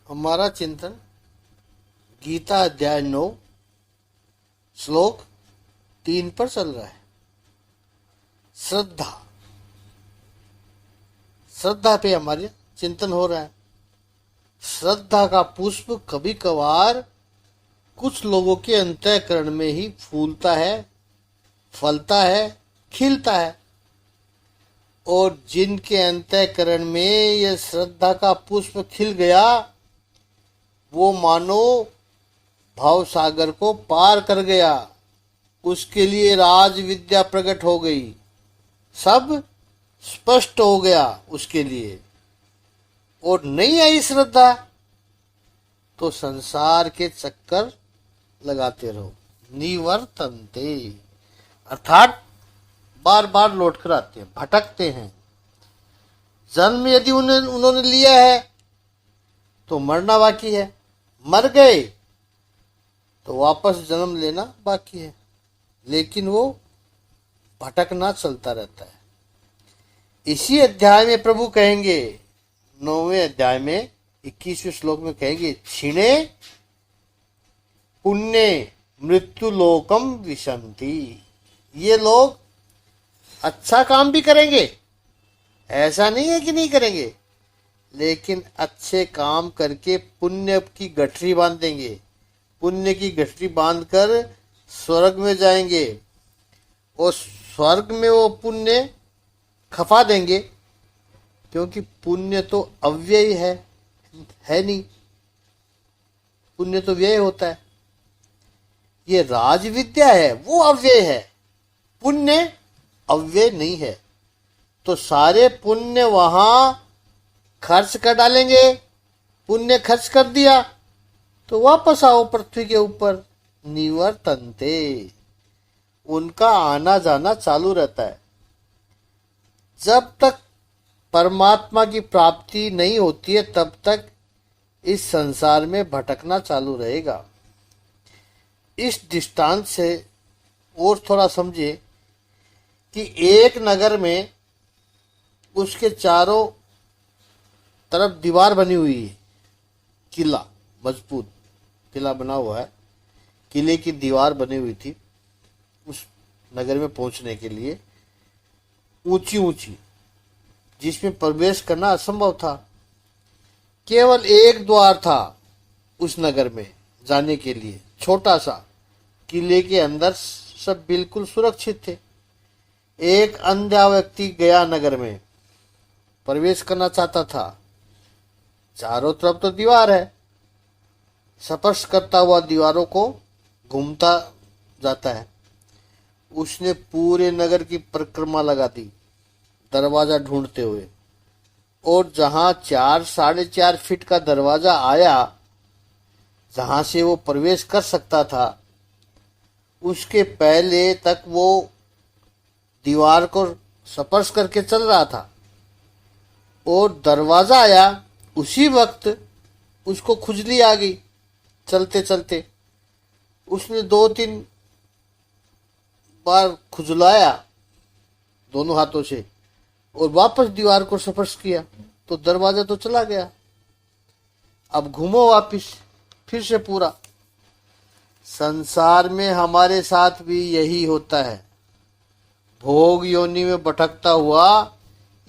हमारा चिंतन गीता अध्याय 9 श्लोक 3 पर चल रहा है। श्रद्धा श्रद्धा पे हमारे चिंतन हो रहा है। श्रद्धा का पुष्प कभी कभार कुछ लोगों के अंतःकरण में ही फूलता है, फलता है, खिलता है, और जिनके अंतःकरण में यह श्रद्धा का पुष्प खिल गया वो मानो भाव सागर को पार कर गया। उसके लिए राज विद्या प्रकट हो गई, सब स्पष्ट हो गया उसके लिए। और नहीं आई श्रद्धा तो संसार के चक्कर लगाते रहो, निवर्तन्ते, अर्थात बार बार लौट कर आते हैं, भटकते हैं। जन्म यदि उन्होंने लिया है तो मरना बाकी है, मर गए तो वापस जन्म लेना बाकी है, लेकिन वो भटकना चलता रहता है। इसी अध्याय में प्रभु कहेंगे, 9वें अध्याय में 21वें श्लोक में कहेंगे, क्षीणे पुण्य मृत्यु लोकम विशंति। ये लोग अच्छा काम भी करेंगे, ऐसा नहीं है कि नहीं करेंगे, लेकिन अच्छे काम करके पुण्य की गठरी बांध देंगे। पुण्य की गठरी बांधकर स्वर्ग में जाएंगे और स्वर्ग में वो पुण्य खपा देंगे, क्योंकि पुण्य तो अव्यय है नहीं, पुण्य तो व्यय होता है। ये राज विद्या है वो अव्यय है, पुण्य अव्यय नहीं है। तो सारे पुण्य वहां खर्च कर डालेंगे। पुण्य खर्च कर दिया तो वापस आओ पृथ्वी के ऊपर, निवर्तन्ते, उनका आना जाना चालू रहता है। जब तक परमात्मा की प्राप्ति नहीं होती है तब तक इस संसार में भटकना चालू रहेगा। इस दृष्टांत से और थोड़ा समझे कि एक नगर में उसके चारों तरफ दीवार बनी हुई है, किला, मजबूत किला बना हुआ है। किले की दीवार बनी हुई थी उस नगर में पहुंचने के लिए, ऊंची ऊंची, जिसमें प्रवेश करना असंभव था। केवल एक द्वार था उस नगर में जाने के लिए, छोटा सा। किले के अंदर सब बिल्कुल सुरक्षित थे। एक अंधा व्यक्ति गया नगर में, प्रवेश करना चाहता था। चारों तरफ तो दीवार है, स्पर्श करता हुआ दीवारों को घूमता जाता है। उसने पूरे नगर की परिक्रमा लगा दी दरवाजा ढूंढते हुए, और जहां 4-4.5 फीट का दरवाजा आया जहां से वो प्रवेश कर सकता था, उसके पहले तक वो दीवार को स्पर्श करके चल रहा था, और दरवाजा आया उसी वक्त उसको खुजली आ गई। चलते चलते उसने 2-3 बार खुजलाया दोनों हाथों से और वापस दीवार को स्पर्श किया तो दरवाजा तो चला गया। अब घूमो वापिस फिर से पूरा। संसार में हमारे साथ भी यही होता है। भोग योनि में भटकता हुआ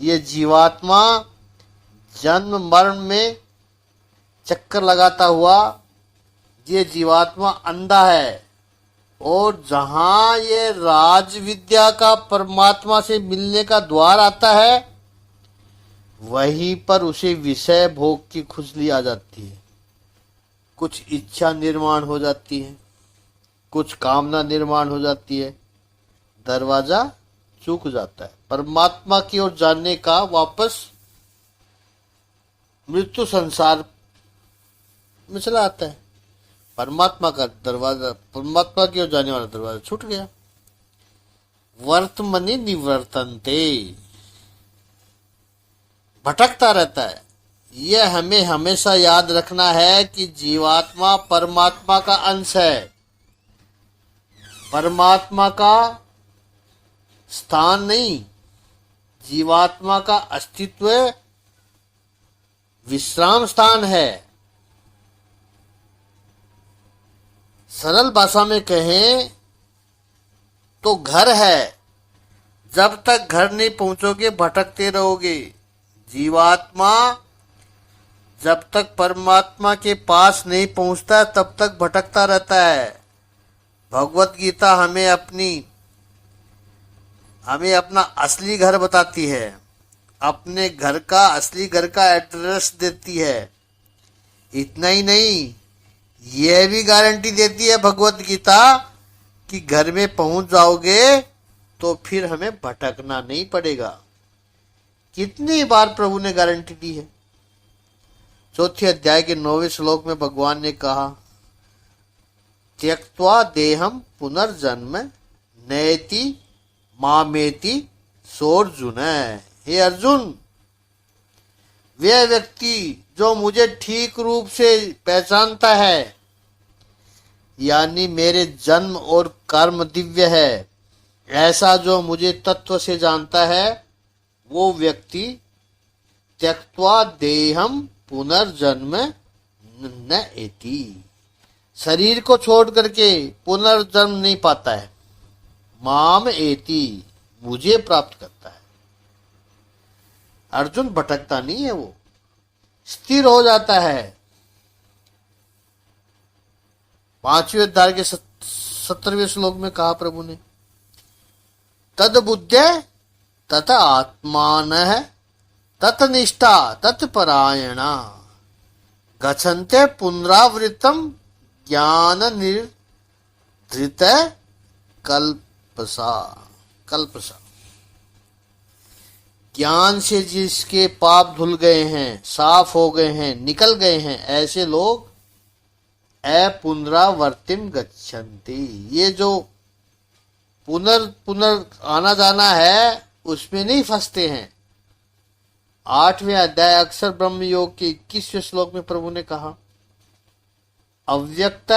ये जीवात्मा जन्म मरण में चक्कर लगाता हुआ ये जीवात्मा अंधा है, और जहां ये राज विद्या का परमात्मा से मिलने का द्वार आता है वहीं पर उसे विषय भोग की खुजली आ जाती है। कुछ इच्छा निर्माण हो जाती है, कुछ कामना निर्माण हो जाती है, दरवाजा चूक जाता है। परमात्मा की ओर जाने का वापस मृत्यु संसार में चला आता है। परमात्मा का दरवाजा, परमात्मा की ओर जाने वाला दरवाजा छूट गया। वर्तमनि निवर्तन्ते, भटकता रहता है। यह हमें हमेशा याद रखना है कि जीवात्मा परमात्मा का अंश है। परमात्मा का स्थान नहीं, जीवात्मा का अस्तित्व विश्राम स्थान है। सरल भाषा में कहें तो घर है, जब तक घर नहीं पहुंचोगे भटकते रहोगे। जीवात्मा जब तक परमात्मा के पास नहीं पहुंचता तब तक भटकता रहता है। भगवत गीता हमें अपना असली घर बताती है, अपने घर का असली घर का एड्रेस देती है। इतना ही नहीं, यह भी गारंटी देती है भगवत गीता कि घर में पहुंच जाओगे तो फिर हमें भटकना नहीं पड़ेगा। कितनी बार प्रभु ने गारंटी दी है। चौथे अध्याय के 9वें श्लोक में भगवान ने कहा, त्यक्त्वा देहम पुनर्जन्म नयति मामेति सोर्जुन। हे अर्जुन, वह व्यक्ति जो मुझे ठीक रूप से पहचानता है, यानी मेरे जन्म और कर्म दिव्य है, ऐसा जो मुझे तत्व से जानता है, वो व्यक्ति त्यक्त्वा देहम पुनर्जन्म न एति, शरीर को छोड़ करके पुनर्जन्म नहीं पाता है। माम एति, मुझे प्राप्त करता है। अर्जुन भटकता नहीं है, वो स्थिर हो जाता है। 5वें अध्याय के 17वें श्लोक में कहा प्रभु ने, तद बुद्धे तत आत्मानः तत निष्ठा तत परायणा गच्छन्ते पुनरावृत्तम ज्ञान निर्धृत कल्पसा। ज्ञान से जिसके पाप धुल गए हैं, साफ हो गए हैं, निकल गए हैं, ऐसे लोग अपुनरावर्तिम गच्छन्ति। ये जो पुनर आना जाना है उसमें नहीं फंसते हैं। 8वें अध्याय अक्षर ब्रह्म योग के 21वें श्लोक में प्रभु ने कहा, अव्यक्त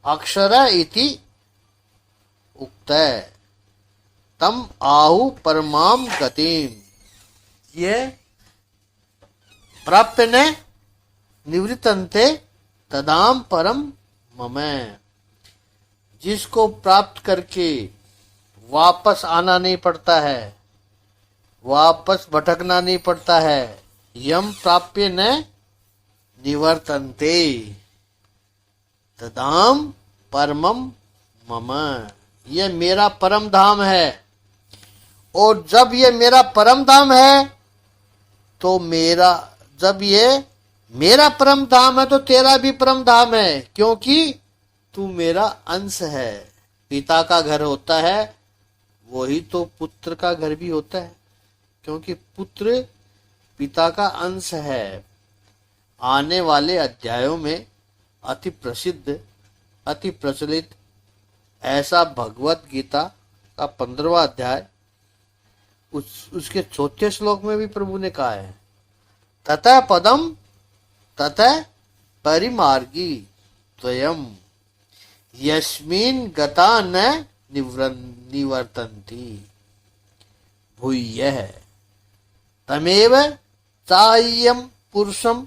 अक्षर इति उक्त तम आहु परमाम गतिम। ये प्राप्य ने निवृत्तन्ते तदाम परम मम। जिसको प्राप्त करके वापस आना नहीं पड़ता है, वापस भटकना नहीं पड़ता है। यम प्राप्य न निवर्तन्ते तदाम परमम मम। ये मेरा परम धाम है, और जब ये मेरा परम धाम है तो जब ये मेरा परम धाम है तो तेरा भी परम धाम है, क्योंकि तू मेरा अंश है। पिता का घर होता है वही तो पुत्र का घर भी होता है, क्योंकि पुत्र पिता का अंश है। आने वाले अध्यायों में अति प्रसिद्ध, अति प्रचलित ऐसा भगवत गीता का 15वां अध्याय, उसके 4थे श्लोक में भी प्रभु ने कहा है, ततः पदम ततः परिमार्गी त्वयम् यस्मिन् गता न निवर्तन्ति भूयः तमेव चाह्यं पुरुषं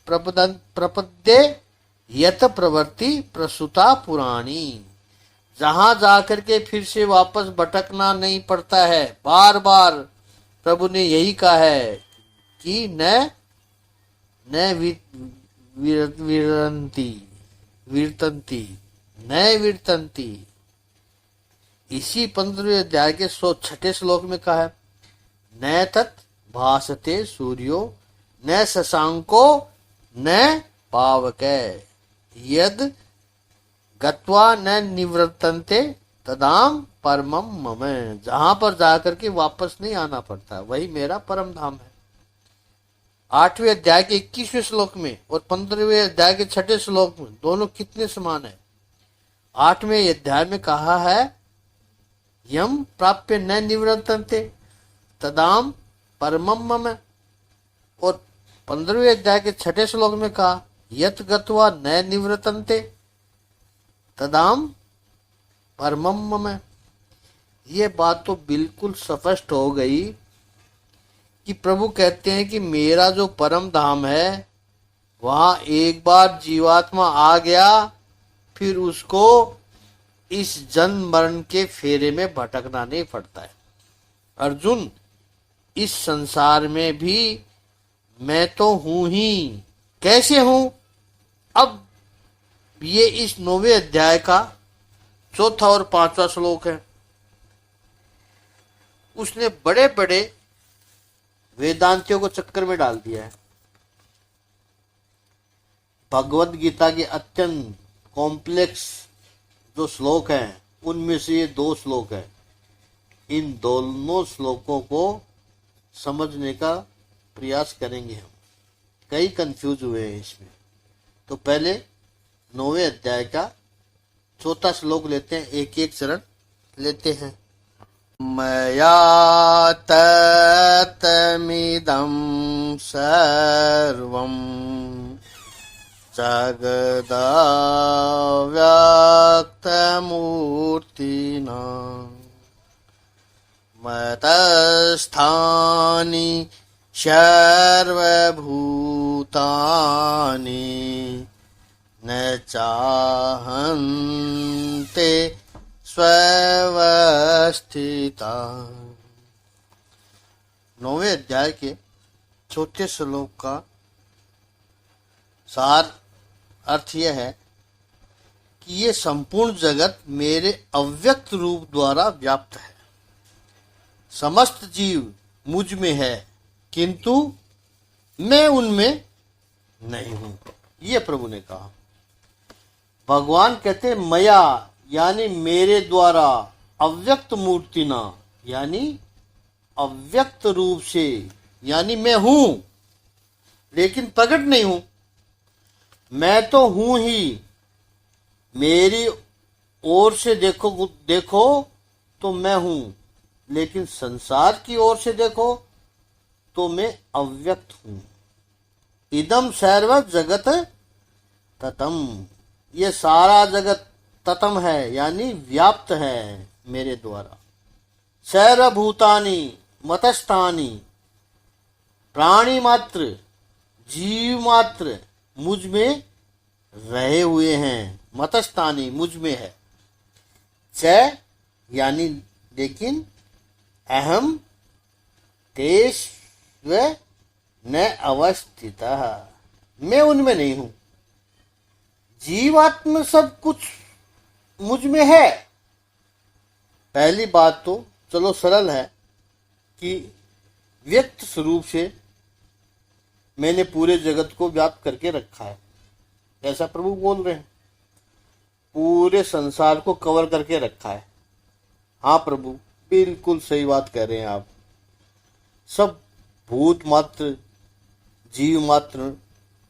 प्रपद्ये यत प्रवृत्ति प्रसूता पुराणी। जहां जाकर के फिर से वापस भटकना नहीं पड़ता है। बार बार प्रभु ने यही कहा है कि न वीरतंती। इसी 15वें अध्याय के 106 श्लोक में कहा है, न तत् भासते सूर्यो न शशांको न पावकै यद गत्वा न निवृत्तन्ते तदाम परमम मम। जहां पर जाकर के वापस नहीं आना पड़ता, वही मेरा परम धाम है। 8वें अध्याय के 21वें श्लोक में और 15वें अध्याय के 6ठे श्लोक में दोनों कितने समान है। 8वें अध्याय में कहा है, यम प्राप्य न निवृत्तन्ते तदाम परमम मम, और 15वें अध्याय के 6ठे श्लोक में कहा, यत गत्वा न निवृत्तन्ते तदाम परमम मम। ये बात तो बिल्कुल स्पष्ट हो गई कि प्रभु कहते हैं कि मेरा जो परम धाम है वहां एक बार जीवात्मा आ गया फिर उसको इस जन्म मरण के फेरे में भटकना नहीं पड़ता है। अर्जुन, इस संसार में भी मैं तो हूं ही। कैसे हूं? अब ये इस 9वें अध्याय का 4था और 5वां श्लोक है। उसने बड़े बड़े वेदांतियों को चक्कर में डाल दिया है। भगवत गीता के अत्यंत कॉम्प्लेक्स जो श्लोक हैं उनमें से ये 2 श्लोक है। इन दोनों श्लोकों को समझने का प्रयास करेंगे हम। कई कंफ्यूज हुए हैं इसमें। तो पहले 9वें अध्याय का 4था श्लोक लेते हैं, एक एक चरण लेते हैं। मया ततमिदं सर्वं जगदाव्यक्तमूर्तिना मतस्थानि सर्वभूतानि न चाहन्ते स्वस्थिता। 9वें अध्याय के 4थे श्लोक का सार अर्थ यह है कि ये संपूर्ण जगत मेरे अव्यक्त रूप द्वारा व्याप्त है। समस्त जीव मुझ में है किंतु मैं उनमें नहीं हूं, ये प्रभु ने कहा। भगवान कहते मया यानी मेरे द्वारा, अव्यक्त मूर्तिना यानी अव्यक्त रूप से, यानी मैं हूं लेकिन प्रकट नहीं हूं। मैं तो हूं ही, मेरी ओर से देखो तो मैं हूं, लेकिन संसार की ओर से देखो तो मैं अव्यक्त हूं। इदम सर्व जगत ततम, ये सारा जगत ततम है यानी व्याप्त है मेरे द्वारा। सर्वभूतानि मतस्थानि, प्राणी मात्र जीव मात्र मुझ में रहे हुए हैं। मतस्थानी मुझ में है। च यानी लेकिन अहम तेष व न अवस्थिता, मैं उनमें नहीं हूं। जीवात्म सब कुछ मुझ में है। पहली बात तो चलो सरल है कि व्यक्त स्वरूप से मैंने पूरे जगत को व्याप्त करके रखा है, ऐसा प्रभु बोल रहे हैं। पूरे संसार को कवर करके रखा है। हाँ प्रभु, बिल्कुल सही बात कह रहे हैं आप। सब भूत मात्र जीव मात्र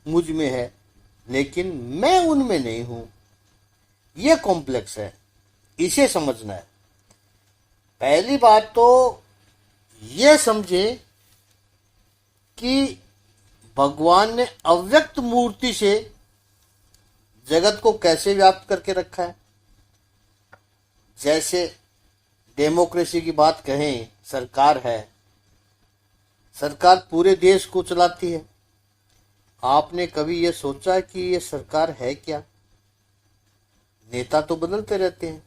मुझ में है लेकिन मैं उनमें नहीं हूं। यह कॉम्प्लेक्स है, इसे समझना है। पहली बात तो यह समझे कि भगवान ने अव्यक्त मूर्ति से जगत को कैसे व्याप्त करके रखा है। जैसे डेमोक्रेसी की बात कहें, सरकार है, सरकार पूरे देश को चलाती है। आपने कभी यह सोचा कि ये सरकार है क्या? नेता तो बदलते रहते हैं,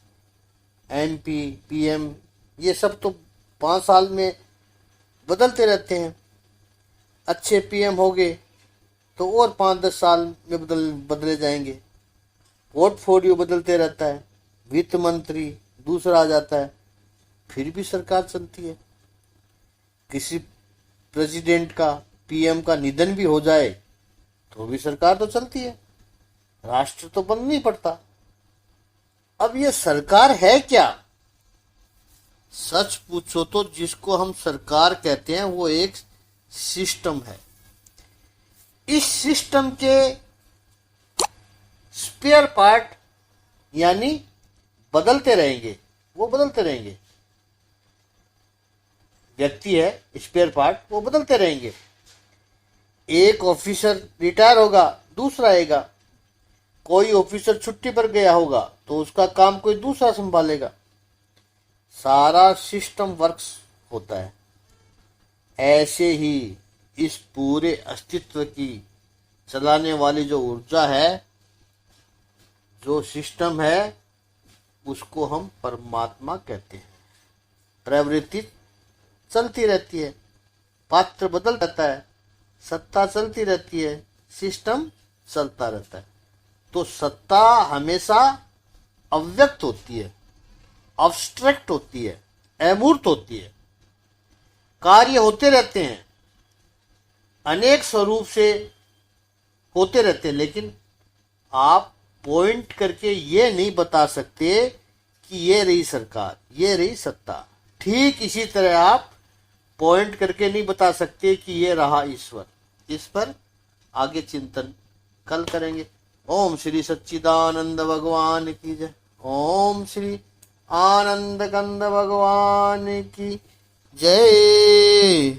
एमपी पीएम ये सब तो 5 साल में बदलते रहते हैं। अच्छे पीएम हो गए तो और 5-10 साल में बदले जाएंगे। पोर्टफोलियो बदलते रहता है, वित्त मंत्री दूसरा आ जाता है, फिर भी सरकार चलती है। किसी प्रेसिडेंट का पीएम का निधन भी हो जाए तो भी सरकार तो चलती है, राष्ट्र तो बंद नहीं पड़ता। अब ये सरकार है क्या? सच पूछो तो जिसको हम सरकार कहते हैं वो एक सिस्टम है। इस सिस्टम के स्पेयर पार्ट यानी बदलते रहेंगे, वो बदलते रहेंगे। व्यक्ति है, स्पेयर पार्ट वो बदलते रहेंगे। एक ऑफिसर रिटायर होगा, दूसरा आएगा। कोई ऑफिसर छुट्टी पर गया होगा तो उसका काम कोई दूसरा संभालेगा। सारा सिस्टम वर्क्स होता है। ऐसे ही इस पूरे अस्तित्व की चलाने वाली जो ऊर्जा है, जो सिस्टम है उसको हम परमात्मा कहते हैं। प्रवृत्ति चलती रहती है, पात्र बदल रहता है, सत्ता चलती रहती है, सिस्टम चलता रहता है। तो सत्ता हमेशा अव्यक्त होती है, अब्स्ट्रैक्ट होती है, अमूर्त होती है। कार्य होते रहते हैं, अनेक स्वरूप से होते रहते हैं, लेकिन आप पॉइंट करके ये नहीं बता सकते कि ये रही सरकार, ये रही सत्ता। ठीक इसी तरह आप पॉइंट करके नहीं बता सकते कि ये रहा ईश्वर। इस पर आगे चिंतन कल करेंगे। ओम श्री सच्चिदानंद भगवान की जय। ओम श्री आनंद कंद भगवान की जय।